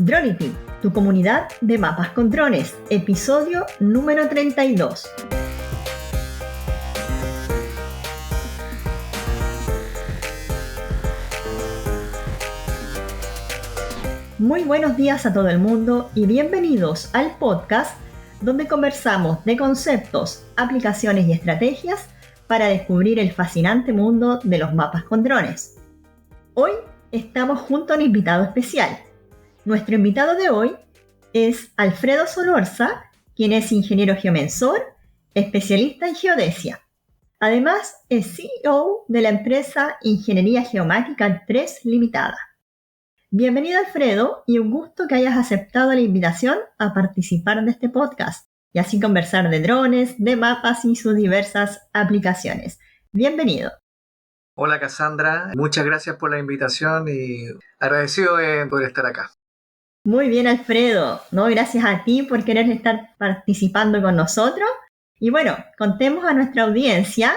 Dronity, tu comunidad de mapas con drones, episodio número 32. Muy buenos días a todo el mundo y bienvenidos al podcast donde conversamos de conceptos, aplicaciones y estrategias para descubrir el fascinante mundo de los mapas con drones. Hoy estamos junto a un invitado especial. Nuestro invitado de hoy es Alfredo Solorza, quien es ingeniero geomensor, especialista en geodesia. Además, es CEO de la empresa Ingeniería Geomática 3 Limitada. Bienvenido, Alfredo, y un gusto que hayas aceptado la invitación a participar de este podcast y así conversar de drones, de mapas y sus diversas aplicaciones. Bienvenido. Hola, Cassandra, muchas gracias por la invitación y agradecido de poder estar acá. Muy bien, Alfredo. Gracias a ti por querer estar participando con nosotros. Y bueno, contemos a nuestra audiencia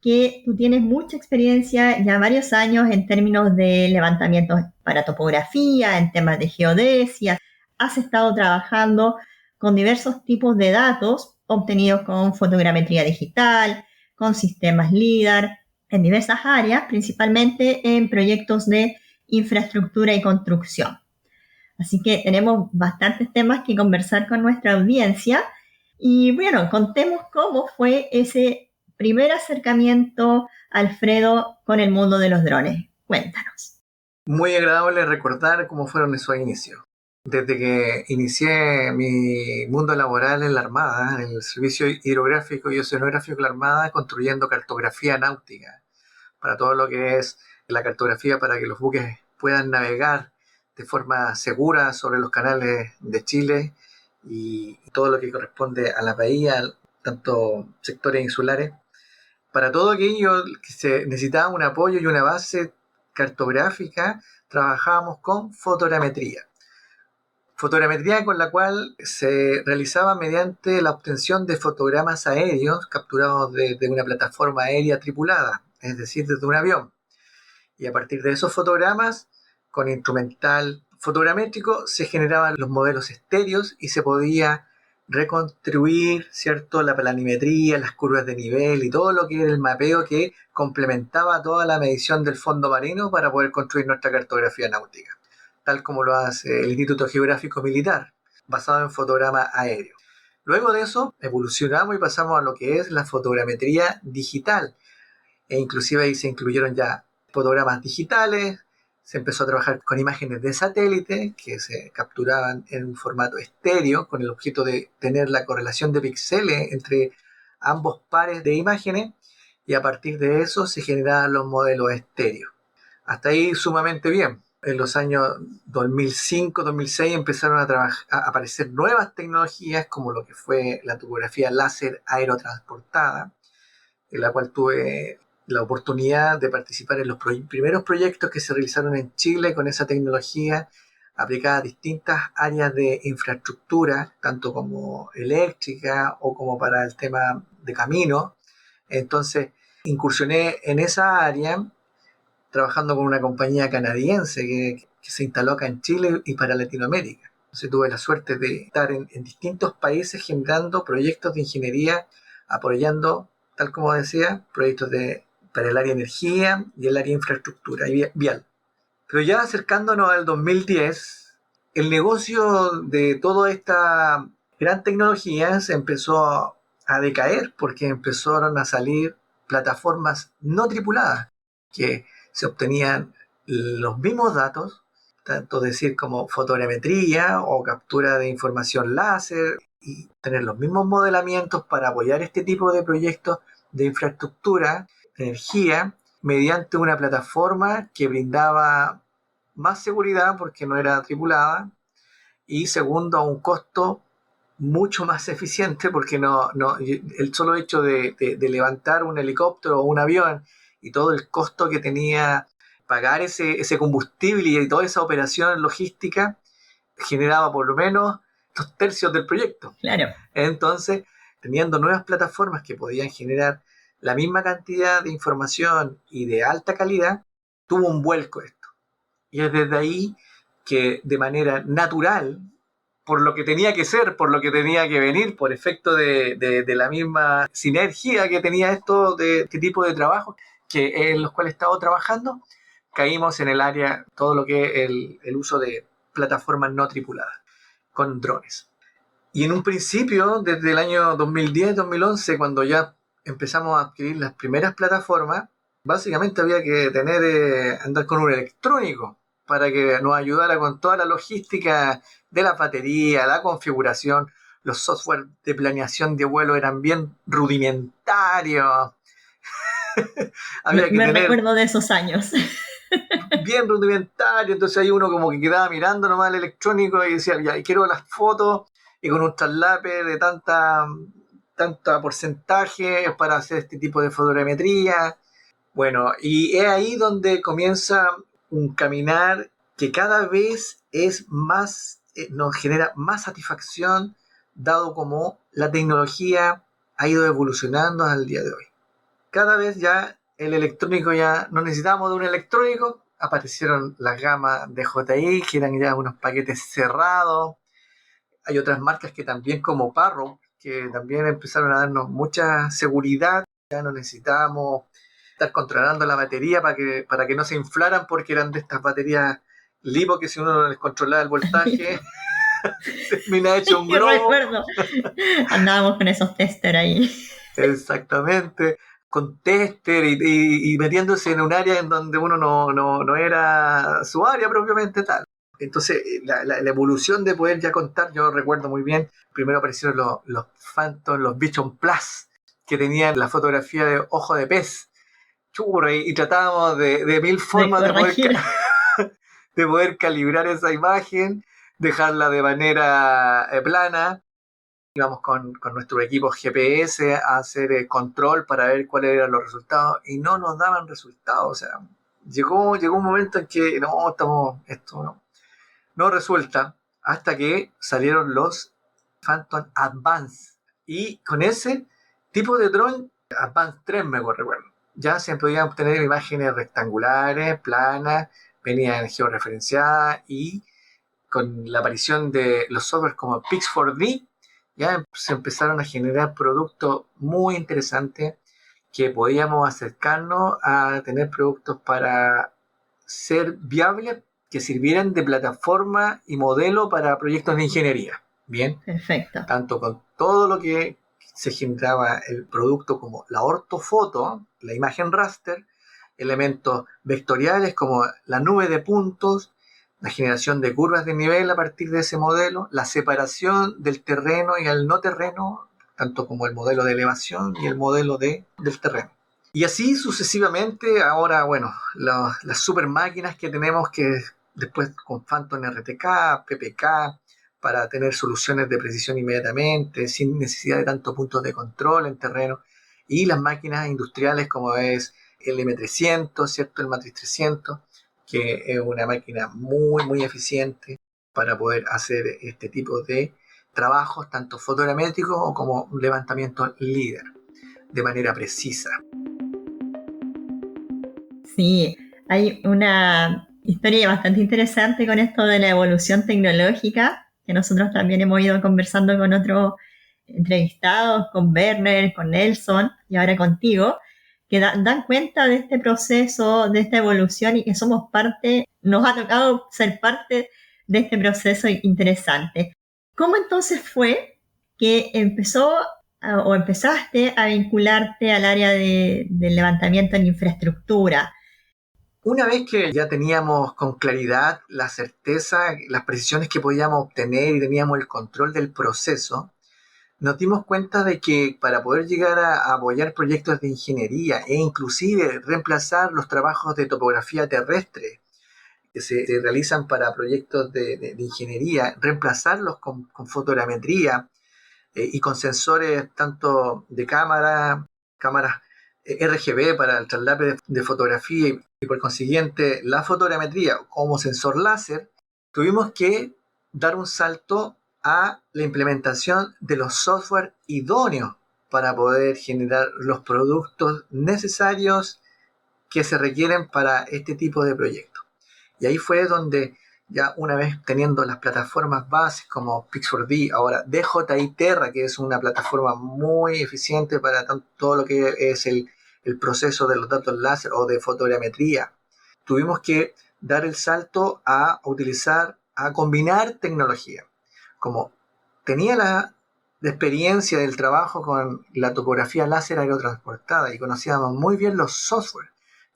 que tú tienes mucha experiencia, ya varios años en términos de levantamientos para topografía, en temas de geodesia. Has estado trabajando con diversos tipos de datos obtenidos con fotogrametría digital, con sistemas LIDAR, en diversas áreas, principalmente en proyectos de infraestructura y construcción. Así que tenemos bastantes temas que conversar con nuestra audiencia. Y bueno, contemos cómo fue ese primer acercamiento, Alfredo, con el mundo de los drones. Cuéntanos. Muy agradable recordar cómo fueron esos inicios. Desde que inicié mi mundo laboral en la Armada, en el Servicio Hidrográfico y Oceanográfico de la Armada, construyendo cartografía náutica, para todo lo que es la cartografía para que los buques puedan navegar de forma segura sobre los canales de Chile y todo lo que corresponde a la bahía, tanto sectores insulares. Para todo aquello que se necesitaba un apoyo y una base cartográfica, trabajábamos con fotogrametría. Fotogrametría con la cual se realizaba mediante la obtención de fotogramas aéreos capturados desde una plataforma aérea tripulada, es decir, desde un avión. Y a partir de esos fotogramas, con instrumental fotogramétrico, se generaban los modelos estéreos y se podía reconstruir, ¿cierto?, la planimetría, las curvas de nivel y todo lo que era el mapeo que complementaba toda la medición del fondo marino para poder construir nuestra cartografía náutica, tal como lo hace el Instituto Geográfico Militar, basado en fotograma aéreo. Luego de eso, evolucionamos y pasamos a lo que es la fotogrametría digital, e inclusive ahí se incluyeron ya fotogramas digitales, se empezó a trabajar con imágenes de satélite que se capturaban en un formato estéreo con el objeto de tener la correlación de píxeles entre ambos pares de imágenes y a partir de eso se generaban los modelos estéreos. Hasta ahí sumamente bien. En los años 2005-2006 empezaron a aparecer nuevas tecnologías como lo que fue la topografía láser aerotransportada, en la cual tuve la oportunidad de participar en los primeros proyectos que se realizaron en Chile con esa tecnología aplicada a distintas áreas de infraestructura, tanto como eléctrica o como para el tema de camino. Entonces, incursioné en esa área trabajando con una compañía canadiense que se instaló acá en Chile y para Latinoamérica. Entonces, tuve la suerte de estar en distintos países generando proyectos de ingeniería, apoyando, tal como decía, proyectos para el área de energía y el área de infraestructura y vial. Pero ya acercándonos al 2010, el negocio de toda esta gran tecnología se empezó a decaer porque empezaron a salir plataformas no tripuladas que se obtenían los mismos datos, tanto decir como fotogrametría o captura de información láser, y tener los mismos modelamientos para apoyar este tipo de proyectos de infraestructura, energía, mediante una plataforma que brindaba más seguridad porque no era tripulada y segundo a un costo mucho más eficiente porque el solo hecho de levantar un helicóptero o un avión y todo el costo que tenía pagar ese combustible y toda esa operación logística generaba por lo menos 2/3 del proyecto. Claro. Entonces, teniendo nuevas plataformas que podían generar la misma cantidad de información y de alta calidad, tuvo un vuelco esto. Y desde ahí que de manera natural, por lo que tenía que ser, por lo que tenía que venir, por efecto de la misma sinergia que tenía este tipo de trabajo que en los cuales he estado trabajando, caímos en el área, todo lo que es el uso de plataformas no tripuladas, con drones. Y en un principio, desde el año 2010-2011, cuando ya empezamos a adquirir las primeras plataformas, básicamente había que andar con un electrónico para que nos ayudara con toda la logística de la batería, la configuración. Los software de planeación de vuelo eran bien rudimentarios. Había que Me tener recuerdo de esos años. bien rudimentario, entonces ahí uno como que quedaba mirando nomás el electrónico y decía, ya, quiero las fotos y con un traslape de tanta porcentaje para hacer este tipo de fotogrametría. Bueno, y es ahí donde comienza un caminar que cada vez es más, nos genera más satisfacción, dado como la tecnología ha ido evolucionando al día de hoy. Cada vez ya el electrónico, ya no necesitábamos de un electrónico, aparecieron las gamas de DJI, que eran ya unos paquetes cerrados. Hay otras marcas que también, como Parro, que también empezaron a darnos mucha seguridad. Ya no necesitábamos estar controlando la batería para que no se inflaran, porque eran de estas baterías LiPo que si uno no les controlaba el voltaje termina hecho un Que globo. recuerdo. Andábamos con esos tester ahí. Exactamente, con tester y metiéndose en un área en donde uno no era su área propiamente tal. Entonces, la evolución de poder ya contar, yo recuerdo muy bien, primero aparecieron los Phantom, los Vision Plus, que tenían la fotografía de ojo de pez. Churro, y tratábamos de mil De formas corregir. de poder calibrar esa imagen, dejarla de manera plana. Íbamos con nuestro equipo GPS a hacer control para ver cuáles eran los resultados y no nos daban resultados. O sea, llegó un momento en que esto no resulta, hasta que salieron los Phantom Advance. Y con ese tipo de dron, Advance 3 me recuerdo, ya se podían obtener imágenes rectangulares, planas, venían georreferenciadas, y con la aparición de los softwares como Pix4D, ya se empezaron a generar productos muy interesantes que podíamos acercarnos a tener productos para ser viables, que sirvieran de plataforma y modelo para proyectos de ingeniería. Bien, Perfecto. tanto con todo lo que se generaba el producto como la ortofoto, la imagen raster, elementos vectoriales como la nube de puntos, la generación de curvas de nivel a partir de ese modelo, la separación del terreno y el no terreno, tanto como el modelo de elevación y el modelo del terreno. Y así sucesivamente. Ahora, bueno, las super máquinas que tenemos, que después con Phantom RTK, PPK, para tener soluciones de precisión inmediatamente, sin necesidad de tantos puntos de control en terreno, y las máquinas industriales como es el M300, ¿cierto? El Matrix 300, que es una máquina muy, muy eficiente para poder hacer este tipo de trabajos, tanto fotogramétricos como levantamiento líder, de manera precisa. Sí, hay una historia bastante interesante con esto de la evolución tecnológica, que nosotros también hemos ido conversando con otros entrevistados, con Werner, con Nelson y ahora contigo, que dan cuenta de este proceso, de esta evolución y que somos parte, nos ha tocado ser parte de este proceso interesante. ¿Cómo entonces fue que o empezaste a vincularte al área del levantamiento en infraestructura? Una vez que ya teníamos con claridad la certeza, las precisiones que podíamos obtener y teníamos el control del proceso, nos dimos cuenta de que para poder llegar a apoyar proyectos de ingeniería e inclusive reemplazar los trabajos de topografía terrestre que se realizan para proyectos de ingeniería, reemplazarlos con fotogrametría y con sensores tanto de cámaras RGB para el traslape de fotografía y por consiguiente la fotogrametría como sensor láser, tuvimos que dar un salto a la implementación de los software idóneos para poder generar los productos necesarios que se requieren para este tipo de proyectos. Y ahí fue donde Ya una vez teniendo las plataformas bases como Pix4D, ahora DJI Terra, que es una plataforma muy eficiente para todo lo que es el proceso de los datos láser o de fotogrametría, tuvimos que dar el salto a utilizar, a combinar tecnología. Como tenía la experiencia del trabajo con la topografía láser aerotransportada y conocíamos muy bien los software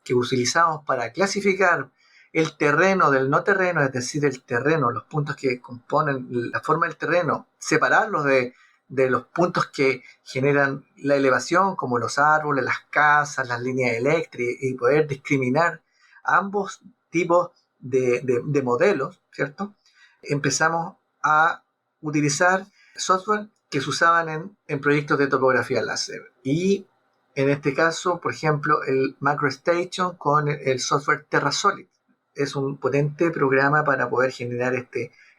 que utilizábamos para clasificar el terreno del no terreno, es decir, el terreno, los puntos que componen la forma del terreno, separarlos de los puntos que generan la elevación, como los árboles, las casas, las líneas eléctricas, y poder discriminar ambos tipos de modelos, ¿cierto? Empezamos a utilizar software que se usaban en proyectos de topografía láser. Y en este caso, por ejemplo, el MacroStation con el software TerraSolid. Es un potente programa para poder generar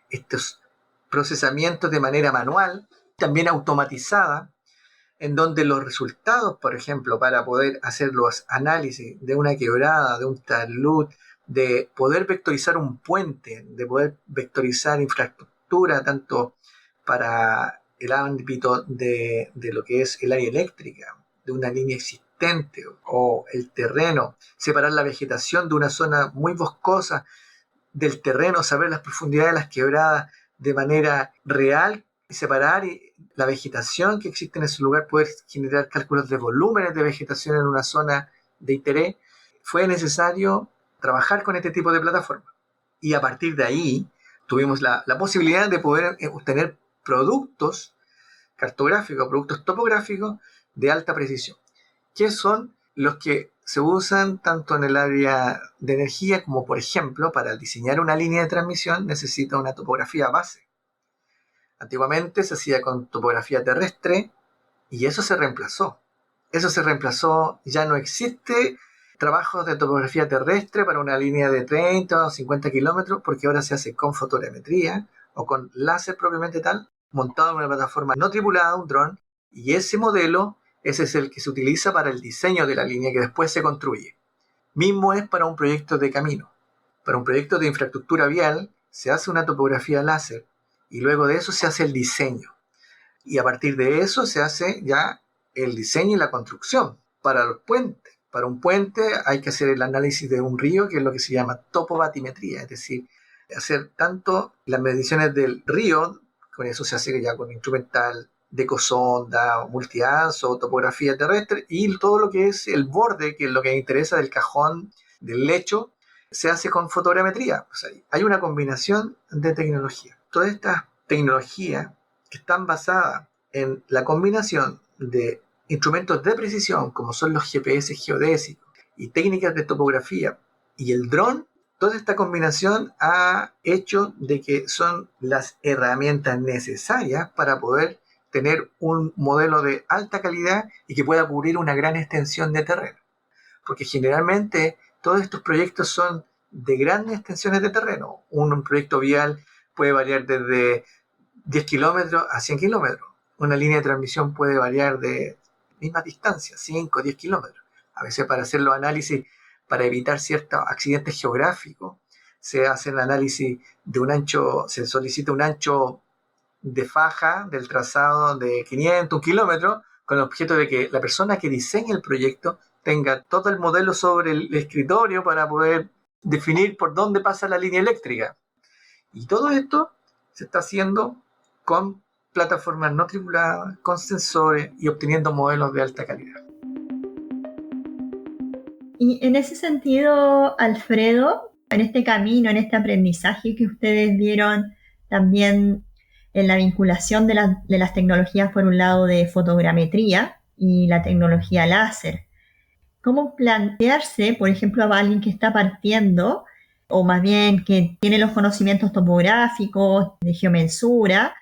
estos procesamientos de manera manual, también automatizada, en donde los resultados, por ejemplo, para poder hacer los análisis de una quebrada, de un talud, de poder vectorizar un puente, de poder vectorizar infraestructura, tanto para el ámbito de lo que es el área eléctrica, de una línea existente o el terreno, separar la vegetación de una zona muy boscosa del terreno, saber las profundidades de las quebradas de manera real, separar la vegetación que existe en ese lugar, poder generar cálculos de volúmenes de vegetación en una zona de interés. Fue necesario trabajar con este tipo de plataforma. Y a partir de ahí tuvimos la posibilidad de poder obtener productos cartográficos, productos topográficos de alta precisión, que son los que se usan tanto en el área de energía como, por ejemplo, para diseñar una línea de transmisión necesita una topografía base. Antiguamente se hacía con topografía terrestre y eso se reemplazó. Eso se reemplazó, ya no existe trabajos de topografía terrestre para una línea de 30 o 50 kilómetros, porque ahora se hace con fotogrametría o con láser propiamente tal, montado en una plataforma no tripulada, un dron, y ese modelo, ese es el que se utiliza para el diseño de la línea que después se construye. Mismo es para un proyecto de camino. Para un proyecto de infraestructura vial se hace una topografía láser y luego de eso se hace el diseño. Y a partir de eso se hace ya el diseño y la construcción para los puentes. Para un puente hay que hacer el análisis de un río, que es lo que se llama topobatimetría, es decir, hacer tanto las mediciones del río, con eso se hace ya con instrumental, decosonda, multianso, topografía terrestre, y todo lo que es el borde, que es lo que interesa del cajón, del lecho, se hace con fotogrametría. O sea, hay una combinación de tecnología. Todas estas tecnologías que están basadas en la combinación de instrumentos de precisión, como son los GPS geodésicos, y técnicas de topografía, y el dron, toda esta combinación ha hecho de que son las herramientas necesarias para poder tener un modelo de alta calidad y que pueda cubrir una gran extensión de terreno. Porque generalmente todos estos proyectos son de grandes extensiones de terreno. Un proyecto vial puede variar desde 10 kilómetros a 100 kilómetros. Una línea de transmisión puede variar de misma distancia, 5 o 10 kilómetros. A veces para hacer los análisis, para evitar ciertos accidentes geográficos, se hace el análisis de un ancho, se solicita un ancho de faja del trazado de 500 kilómetros, con el objeto de que la persona que diseña el proyecto tenga todo el modelo sobre el escritorio para poder definir por dónde pasa la línea eléctrica. Y todo esto se está haciendo con plataformas no tripuladas, con sensores y obteniendo modelos de alta calidad. Y en ese sentido, Alfredo, en este camino, en este aprendizaje que ustedes dieron también en la vinculación de las tecnologías, por un lado, de fotogrametría y la tecnología láser, ¿cómo plantearse, por ejemplo, a alguien que está partiendo, o más bien que tiene los conocimientos topográficos, de geomensura,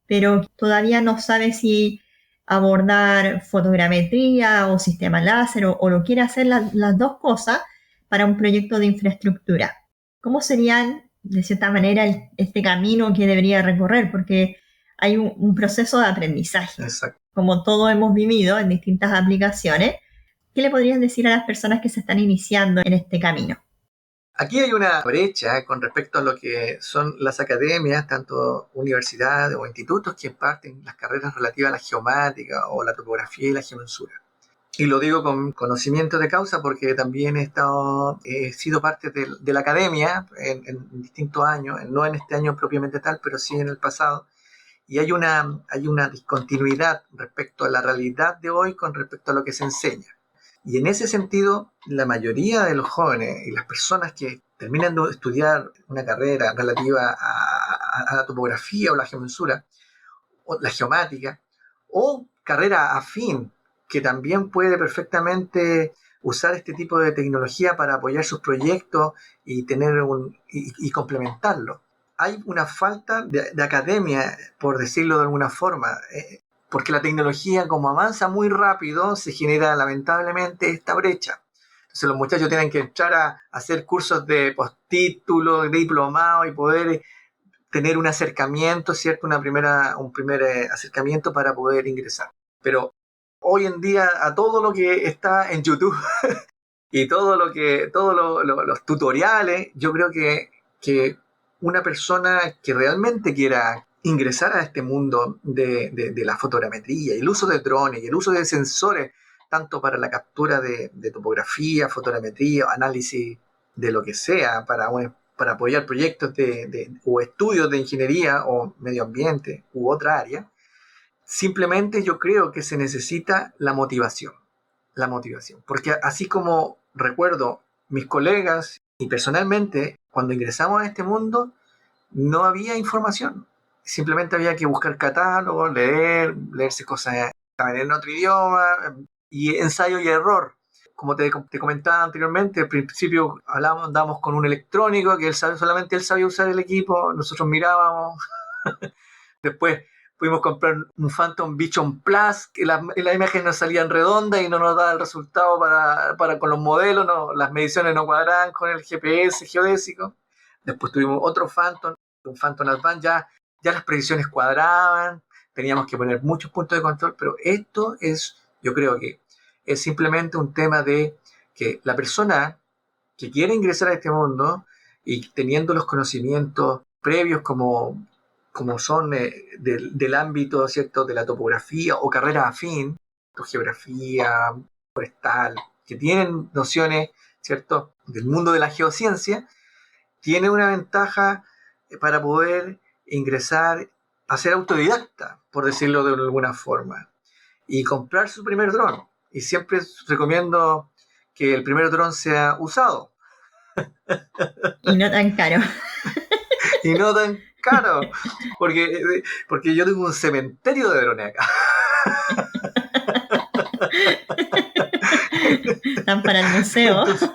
pero todavía no sabe si abordar fotogrametría o sistema láser o lo quiere hacer las dos cosas para un proyecto de infraestructura? ¿Cómo serían, de cierta manera, este camino que debería recorrer? Porque hay un proceso de aprendizaje. Exacto. Como todos hemos vivido en distintas aplicaciones, ¿qué le podrías decir a las personas que se están iniciando en este camino? Aquí hay una brecha con respecto a lo que son las academias, tanto universidades o institutos que imparten las carreras relativas a la geomática o la topografía y la geomensura. Y lo digo con conocimiento de causa porque también he sido parte de la academia en distintos años, no en este año propiamente tal, pero sí en el pasado. Y hay una discontinuidad respecto a la realidad de hoy con respecto a lo que se enseña. Y en ese sentido, la mayoría de los jóvenes y las personas que terminan de estudiar una carrera relativa a la topografía o la geomensura, o la geomática, o carrera afín, que también puede perfectamente usar este tipo de tecnología para apoyar sus proyectos y y complementarlo. Hay una falta de academia, por decirlo de alguna forma, porque la tecnología, como avanza muy rápido, se genera lamentablemente esta brecha. Entonces los muchachos tienen que entrar a hacer cursos de postítulo, de diplomado y poder tener un acercamiento, ¿cierto? Un primer acercamiento para poder ingresar. Pero hoy en día a todo lo que está en YouTube y los tutoriales, yo creo que una persona que realmente quiera ingresar a este mundo de la fotogrametría y el uso de drones y el uso de sensores, tanto para la captura de topografía, fotogrametría, análisis de lo que sea, para apoyar proyectos o estudios de ingeniería o medio ambiente u otra área, simplemente yo creo que se necesita la motivación. La motivación. Porque así como recuerdo mis colegas y personalmente, cuando ingresamos a este mundo, no había información. Simplemente había que buscar catálogos, leerse cosas en otro idioma y ensayo y error. Como te comentaba anteriormente, al principio andábamos con un electrónico que solamente él sabía usar el equipo, nosotros mirábamos. Después pudimos comprar un Phantom Vision Plus, que las imágenes nos salían redondas y no nos daba el resultado para con los modelos, no, las mediciones no cuadraban con el GPS geodésico. Después tuvimos otro Phantom, un Phantom Advance, ya las predicciones cuadraban, teníamos que poner muchos puntos de control, pero yo creo que es simplemente un tema de que la persona que quiere ingresar a este mundo y teniendo los conocimientos previos como son del ámbito, ¿cierto?, de la topografía o carrera afín, geografía, forestal, que tienen nociones, ¿cierto?, del mundo de la geociencia, tiene una ventaja para poder ingresar a ser autodidacta, por decirlo de alguna forma, y comprar su primer dron. Y siempre recomiendo que el primer dron sea usado. Y no tan caro. Y no tan caro, porque yo tengo un cementerio de drones acá. Están para el museo. Entonces,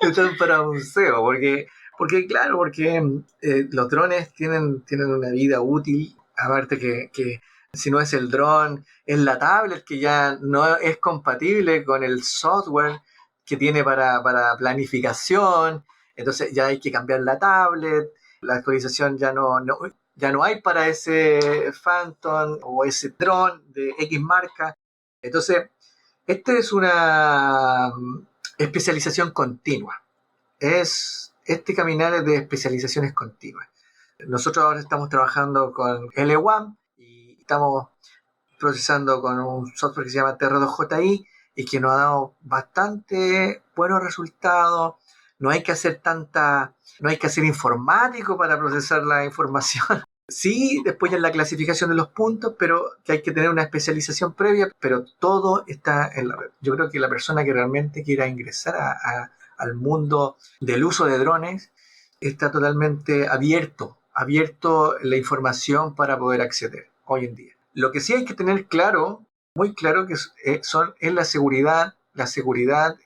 están para museo, porque claro, porque los drones tienen una vida útil, aparte que si no es el dron, es la tablet que ya no es compatible con el software que tiene para planificación, entonces ya hay que cambiar la tablet, la actualización ya no hay para ese Phantom o ese dron de X marca, entonces esta es una especialización continua. Este caminar es de especializaciones continuas. Nosotros ahora estamos trabajando con L1 y estamos procesando con un software que se llama TR2JI y que nos ha dado bastante buenos resultados. No hay que ser informático para procesar la información. Sí, después ya en la clasificación de los puntos, pero que hay que tener una especialización previa, pero todo está en la red. Yo creo que la persona que realmente quiera ingresar al mundo del uso de drones está totalmente abierto la información para poder acceder hoy en día. Lo que sí hay que tener claro, muy claro, que es la seguridad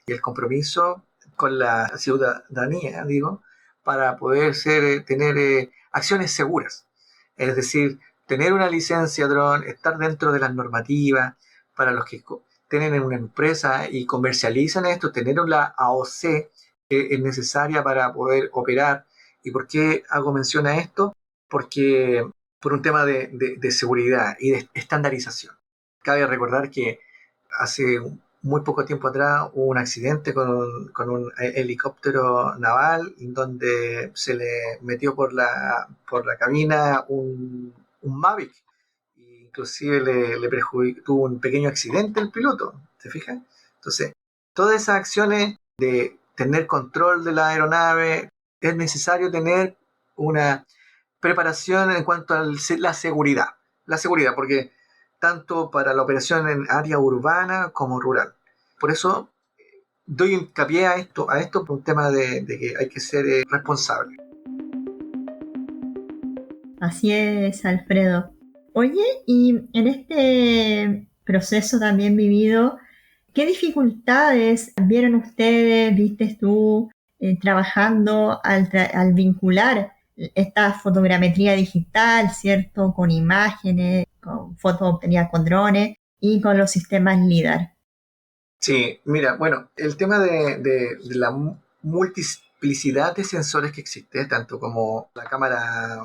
y el compromiso con la ciudadanía, digo, para poder tener acciones seguras. Es decir, tener una licencia dron, estar dentro de las normativas, para los que tienen una empresa y comercializan esto, tener la AOC que es necesaria para poder operar. ¿Y por qué hago mención a esto? Porque por un tema de seguridad y de estandarización. Cabe recordar que hace muy poco tiempo atrás hubo un accidente con un helicóptero naval donde se le metió por la cabina un Mavic. Inclusive tuvo un pequeño accidente el piloto, ¿te fijas? Entonces, todas esas acciones de tener control de la aeronave, es necesario tener una preparación en cuanto a la seguridad. La seguridad, porque tanto para la operación en área urbana como rural. Por eso doy hincapié a esto por un tema de que hay que ser responsable. Así es, Alfredo. Oye, y en este proceso también vivido, ¿qué dificultades vieron ustedes, viste tú, trabajando al vincular esta fotogrametría digital, ¿cierto? Con imágenes, con fotos obtenidas con drones y con los sistemas LIDAR. Sí, mira, bueno, el tema de la multiplicidad de sensores que existe, tanto como la cámara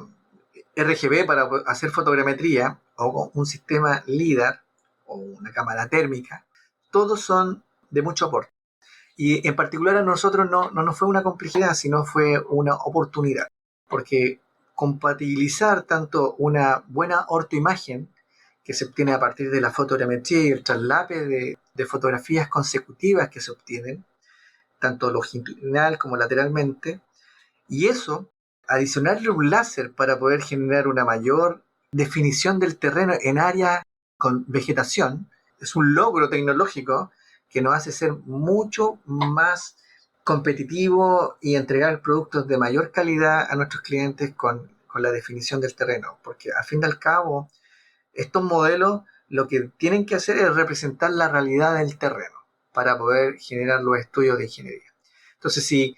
RGB para hacer fotogrametría o un sistema LIDAR o una cámara térmica, todos son de mucho aporte. Y en particular a nosotros no nos fue una complejidad, sino fue una oportunidad, porque compatibilizar tanto una buena ortoimagen que se obtiene a partir de la fotogrametría y el traslape de fotografías consecutivas que se obtienen, tanto longitudinal como lateralmente, y eso, adicionarle un láser para poder generar una mayor definición del terreno en área con vegetación, es un logro tecnológico que nos hace ser mucho más competitivo y entregar productos de mayor calidad a nuestros clientes con la definición del terreno. Porque al fin y al cabo, estos modelos lo que tienen que hacer es representar la realidad del terreno para poder generar los estudios de ingeniería. Entonces, si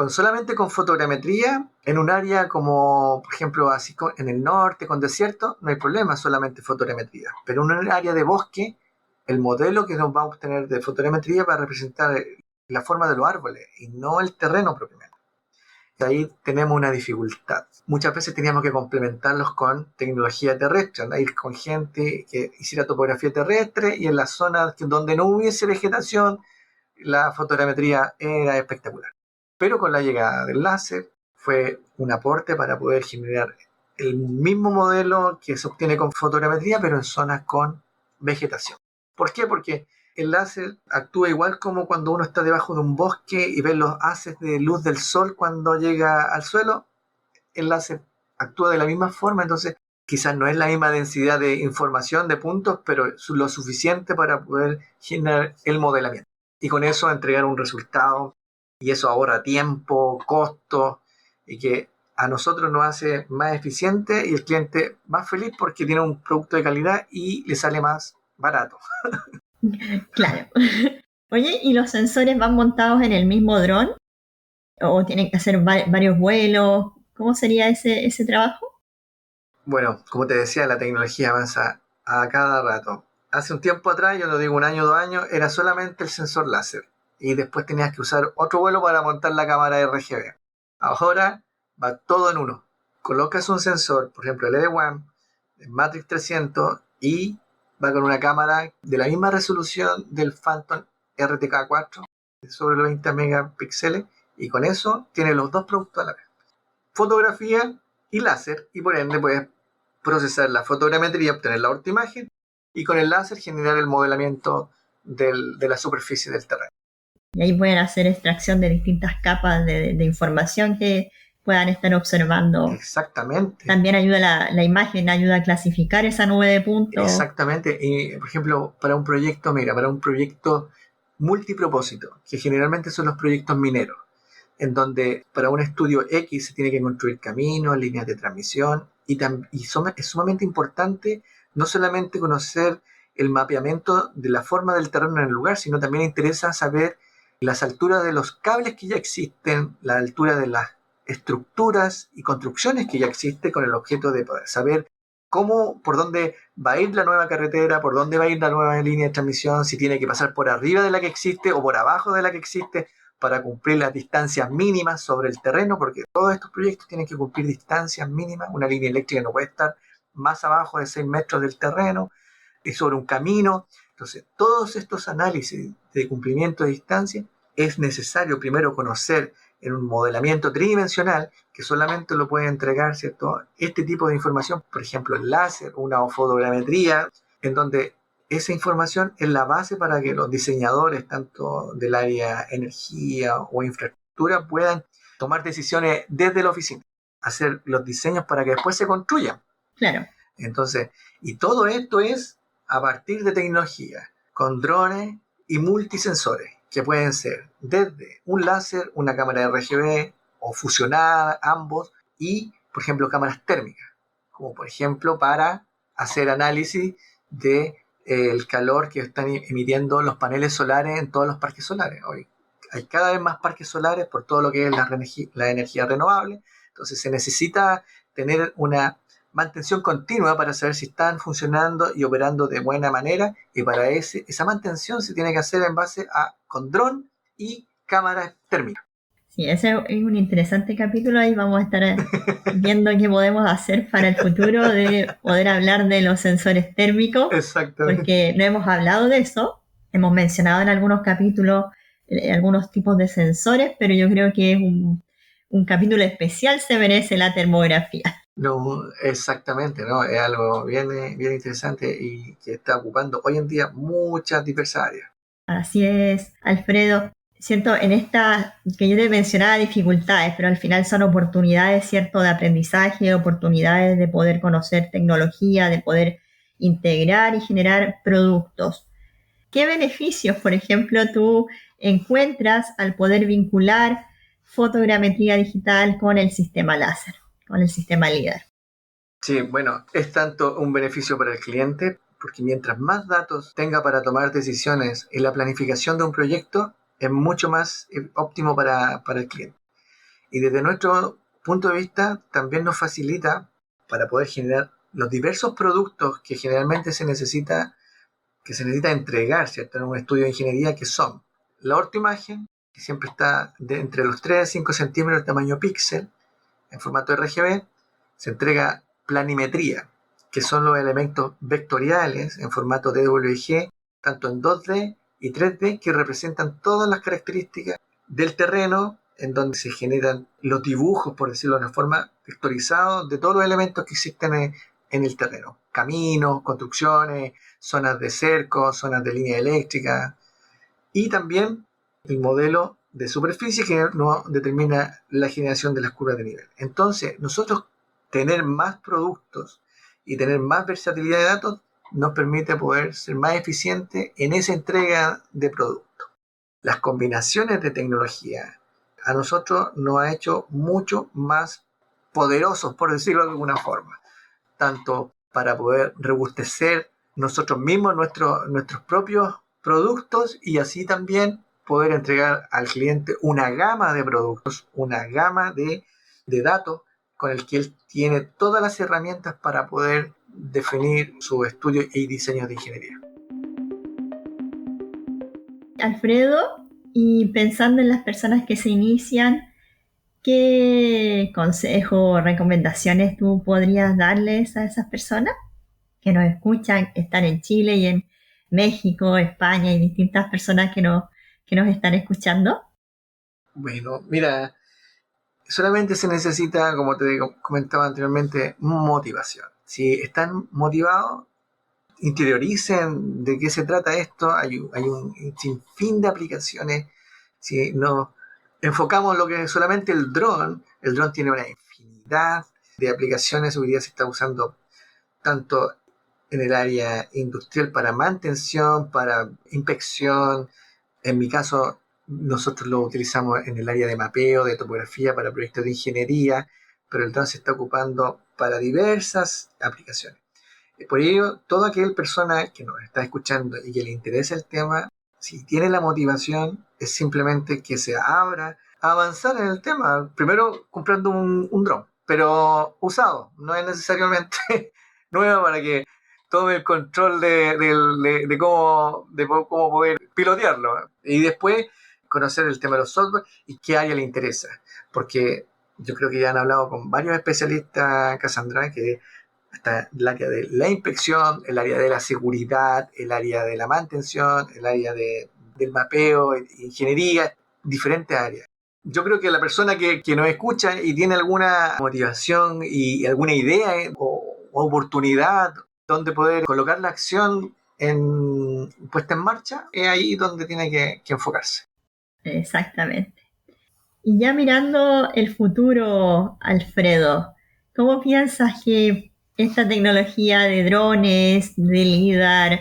solamente con fotogrametría, en un área como, por ejemplo, así en el norte, con desierto, no hay problema, solamente fotogrametría. Pero en un área de bosque, el modelo que nos va a obtener de fotogrametría va a representar la forma de los árboles y no el terreno propiamente. Y ahí tenemos una dificultad. Muchas veces teníamos que complementarlos con tecnología terrestre, ¿no? Ir con gente que hiciera topografía terrestre y en las zonas donde no hubiese vegetación, la fotogrametría era espectacular. Pero con la llegada del láser fue un aporte para poder generar el mismo modelo que se obtiene con fotogrametría, pero en zonas con vegetación. ¿Por qué? Porque el láser actúa igual como cuando uno está debajo de un bosque y ve los haces de luz del sol cuando llega al suelo. El láser actúa de la misma forma, entonces quizás no es la misma densidad de información, de puntos, pero es lo suficiente para poder generar el modelamiento. Y con eso entregar un resultado, y eso ahorra tiempo, costo, y que a nosotros nos hace más eficiente y el cliente más feliz porque tiene un producto de calidad y le sale más barato. Claro. Oye, ¿y los sensores van montados en el mismo dron? ¿O tienen que hacer varios vuelos? ¿Cómo sería ese trabajo? Bueno, como te decía, la tecnología avanza a cada rato. Hace un tiempo atrás, yo lo digo 1 año, 2 años, era solamente el sensor láser. Y después tenías que usar otro vuelo para montar la cámara RGB. Ahora va todo en uno. Colocas un sensor, por ejemplo el ED1, el Matrix 300, y va con una cámara de la misma resolución del Phantom RTK4, sobre los 20 megapíxeles, y con eso tiene los dos productos a la vez. Fotografía y láser, y por ende puedes procesar la fotogrametría, obtener la ortoimagen y con el láser generar el modelamiento de la superficie del terreno. Y ahí pueden hacer extracción de distintas capas de información que puedan estar observando. Exactamente. También ayuda la imagen, ayuda a clasificar esa nube de puntos. Exactamente. Y, por ejemplo, para un proyecto multipropósito, que generalmente son los proyectos mineros, en donde para un estudio X se tiene que construir caminos, líneas de transmisión, y es sumamente importante no solamente conocer el mapeamiento de la forma del terreno en el lugar, sino también interesa saber las alturas de los cables que ya existen, la altura de las estructuras y construcciones que ya existen, con el objeto de poder saber por dónde va a ir la nueva carretera, por dónde va a ir la nueva línea de transmisión, si tiene que pasar por arriba de la que existe o por abajo de la que existe, para cumplir las distancias mínimas sobre el terreno, porque todos estos proyectos tienen que cumplir distancias mínimas. Una línea eléctrica no puede estar más abajo de 6 metros del terreno y sobre un camino. Entonces, todos estos análisis de cumplimiento de distancia, es necesario primero conocer en un modelamiento tridimensional que solamente lo puede entregar, ¿cierto?, este tipo de información, por ejemplo, el láser, una fotogrametría, en donde esa información es la base para que los diseñadores, tanto del área energía o infraestructura, puedan tomar decisiones desde la oficina, hacer los diseños para que después se construyan. Claro. Entonces, y todo esto es a partir de tecnología, con drones y multisensores, que pueden ser desde un láser, una cámara RGB o fusionada, ambos, y, por ejemplo, cámaras térmicas, como por ejemplo para hacer análisis de el calor que están emitiendo los paneles solares en todos los parques solares. Hoy hay cada vez más parques solares por todo lo que es la energía renovable, entonces se necesita tener una mantención continua para saber si están funcionando y operando de buena manera, y para esa mantención se tiene que hacer en base a con dron y cámaras térmicas. Sí, ese es un interesante capítulo. Ahí vamos a estar viendo qué podemos hacer para el futuro, de poder hablar de los sensores térmicos. Exactamente. Porque no hemos hablado de eso. Hemos mencionado en algunos capítulos algunos tipos de sensores, pero yo creo que es un capítulo especial, se merece la termografía. No, exactamente, ¿no? Es algo bien, bien interesante y que está ocupando hoy en día muchas diversas áreas. Así es, Alfredo. Cierto, en esta que yo te mencionaba dificultades, pero al final son oportunidades, cierto, de aprendizaje, oportunidades de poder conocer tecnología, de poder integrar y generar productos. ¿Qué beneficios, por ejemplo, tú encuentras al poder vincular fotogrametría digital con el sistema láser, con el sistema LIDAR? Sí, bueno, es tanto un beneficio para el cliente, porque mientras más datos tenga para tomar decisiones en la planificación de un proyecto, es mucho más óptimo para el cliente. Y desde nuestro punto de vista, también nos facilita para poder generar los diversos productos que generalmente se necesita entregar, ¿cierto?, en un estudio de ingeniería, que son la ortoimagen, que siempre está entre los 3 a 5 centímetros de tamaño píxel, en formato RGB. Se entrega planimetría, que son los elementos vectoriales en formato DWG, tanto en 2D y 3D, que representan todas las características del terreno, en donde se generan los dibujos, por decirlo de una forma, vectorizados de todos los elementos que existen en el terreno. Caminos, construcciones, zonas de cerco, zonas de línea eléctrica, y también el modelo de superficie que nos determina la generación de las curvas de nivel. Entonces, nosotros tener más productos y tener más versatilidad de datos nos permite poder ser más eficientes en esa entrega de productos. Las combinaciones de tecnología a nosotros nos ha hecho mucho más poderosos, por decirlo de alguna forma, tanto para poder robustecer nosotros mismos nuestros propios productos, y así también poder entregar al cliente una gama de productos, una gama de datos con el que él tiene todas las herramientas para poder definir su estudio y diseño de ingeniería. Alfredo, y pensando en las personas que se inician, ¿qué consejo o recomendaciones tú podrías darles a esas personas que nos escuchan, que están en Chile y en México, España y distintas personas que nos están escuchando? Bueno, mira, solamente se necesita, como te comentaba anteriormente, motivación. Si están motivados, interioricen de qué se trata esto. Hay un sinfín de aplicaciones. Si nos enfocamos en lo que es solamente el dron tiene una infinidad de aplicaciones. Hoy día se está usando tanto en el área industrial para mantención, para inspección. En mi caso, nosotros lo utilizamos en el área de mapeo, de topografía, para proyectos de ingeniería, pero el dron se está ocupando para diversas aplicaciones. Por ello, toda aquella persona que nos está escuchando y que le interesa el tema, si tiene la motivación, es simplemente que se abra a avanzar en el tema. Primero comprando un dron, pero usado, no es necesariamente nuevo, para que tome el control de cómo poder pilotearlo. Y después conocer el tema de los software y qué área le interesa. Porque yo creo que ya han hablado con varios especialistas, Cassandra, que está el área de la inspección, el área de la seguridad, el área de la mantención, el área de del mapeo, ingeniería, diferentes áreas. Yo creo que la persona que nos escucha y tiene alguna motivación y alguna idea o oportunidad donde poder colocar la acción puesta en marcha, es ahí donde tiene que enfocarse. Exactamente. Y ya mirando el futuro, Alfredo, ¿cómo piensas que esta tecnología de drones, de LIDAR,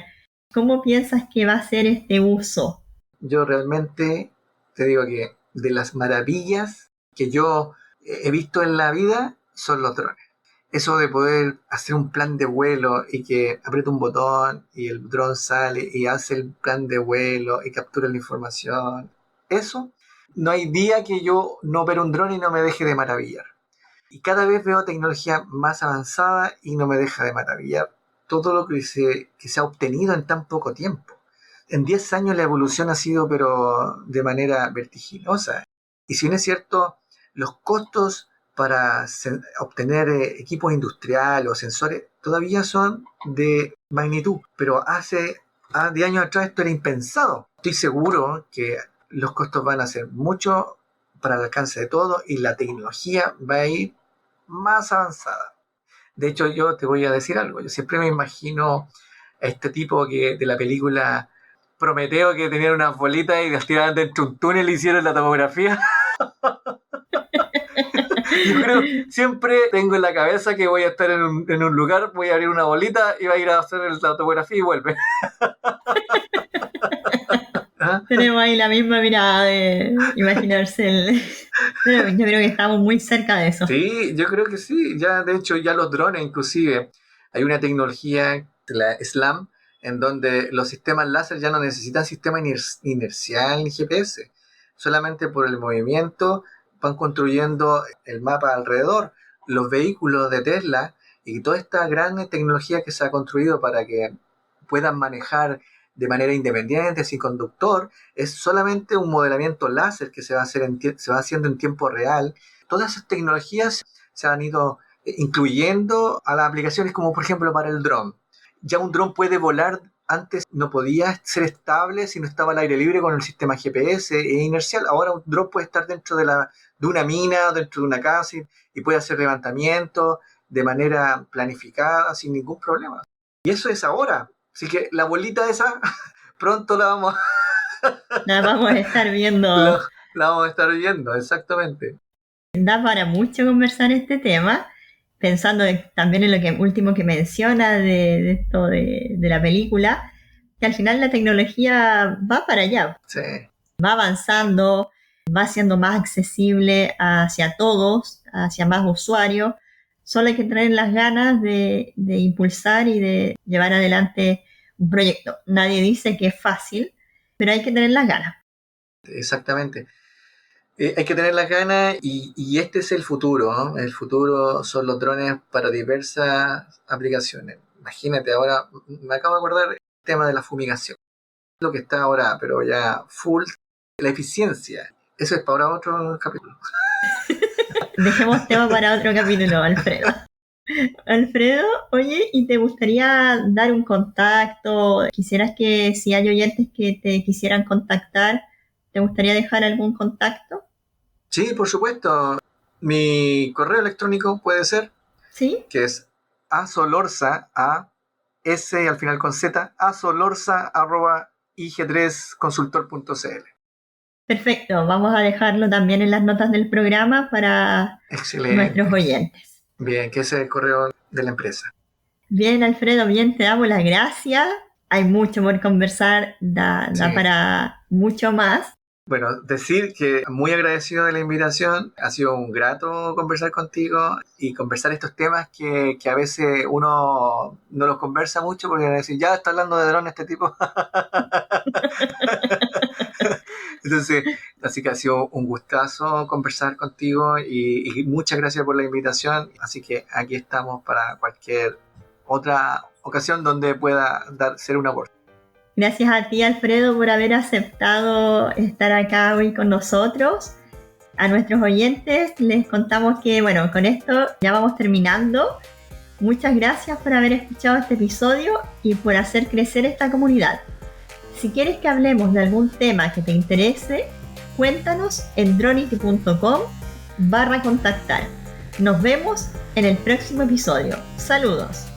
cómo piensas que va a ser este uso? Yo realmente te digo que de las maravillas que yo he visto en la vida son los drones. Eso de poder hacer un plan de vuelo y que aprieta un botón y el dron sale y hace el plan de vuelo y captura la información. Eso, no hay día que yo no vea un dron y no me deje de maravillar. Y cada vez veo tecnología más avanzada y no me deja de maravillar todo lo que se ha obtenido en tan poco tiempo. En 10 años la evolución ha sido pero de manera vertiginosa. Y si bien es cierto, los costos para obtener equipos industriales o sensores todavía son de magnitud, pero hace 10 años atrás esto era impensado. Estoy seguro que los costos van a ser mucho para el alcance de todo y la tecnología va a ir más avanzada. De hecho, yo te voy a decir algo. Yo siempre me imagino a este tipo de la película Prometeo, que tenían unas bolitas y las tiraban dentro de un túnel y hicieron la tomografía. Yo creo, siempre tengo en la cabeza que voy a estar en un lugar, voy a abrir una bolita y va a ir a hacer la tomografía y vuelve. ¿Ah? Tenemos ahí la misma mirada de imaginarse Pero yo creo que estamos muy cerca de eso. Sí, yo creo que sí. Ya, de hecho, ya los drones inclusive, hay una tecnología, la SLAM, en donde los sistemas láser ya no necesitan sistema inercial ni GPS. Solamente por el movimiento van construyendo el mapa alrededor. Los vehículos de Tesla y toda esta gran tecnología que se ha construido para que puedan manejar de manera independiente, sin conductor, es solamente un modelamiento láser que se va haciendo en tiempo real. Todas esas tecnologías se han ido incluyendo a las aplicaciones como por ejemplo para el dron. Ya un dron puede volar, antes no podía ser estable si no estaba al aire libre con el sistema GPS e inercial. Ahora un dron puede estar dentro de una mina, dentro de una casa y puede hacer levantamiento de manera planificada sin ningún problema. Y eso es ahora. Así que la bolita esa pronto la vamos a estar viendo. La vamos a estar viendo, exactamente. Da para mucho conversar este tema, pensando también en lo último que menciona de esto de la película, que al final la tecnología va para allá. Sí. Va avanzando, va siendo más accesible hacia todos, hacia más usuarios. Solo hay que tener las ganas de impulsar y de llevar adelante un proyecto. Nadie dice que es fácil, pero hay que tener las ganas. Exactamente. Hay que tener las ganas y este es el futuro, ¿no? El futuro son los drones para diversas aplicaciones. Imagínate, ahora me acabo de acordar el tema de la fumigación. Lo que está ahora, pero ya full, la eficiencia. Eso es para otro capítulo. Dejemos tema para otro capítulo, Alfredo. Alfredo, oye, ¿y te gustaría dar un contacto? ¿Quisieras que si hay oyentes que te quisieran contactar, te gustaría dejar algún contacto? Sí, por supuesto. Mi correo electrónico puede ser, ¿Sí? que es asolorza, S al final con Z, asolorza@ig3consultor.cl. Perfecto, vamos a dejarlo también en las notas del programa para nuestros oyentes. Bien, que ese es el correo de la empresa. Bien, Alfredo, bien, te damos las gracias. Hay mucho por conversar, da para mucho más. Bueno, decir que muy agradecido de la invitación, ha sido un grato conversar contigo y conversar estos temas que a veces uno no los conversa mucho porque van a decir, ya está hablando de drones este tipo. Entonces, así que ha sido un gustazo conversar contigo y muchas gracias por la invitación. Así que aquí estamos para cualquier otra ocasión donde pueda ser un aporte. Gracias a ti, Alfredo, por haber aceptado estar acá hoy con nosotros. A nuestros oyentes les contamos que, bueno, con esto ya vamos terminando. Muchas gracias por haber escuchado este episodio y por hacer crecer esta comunidad. Si quieres que hablemos de algún tema que te interese, cuéntanos en dronity.com/contactar. Nos vemos en el próximo episodio. Saludos.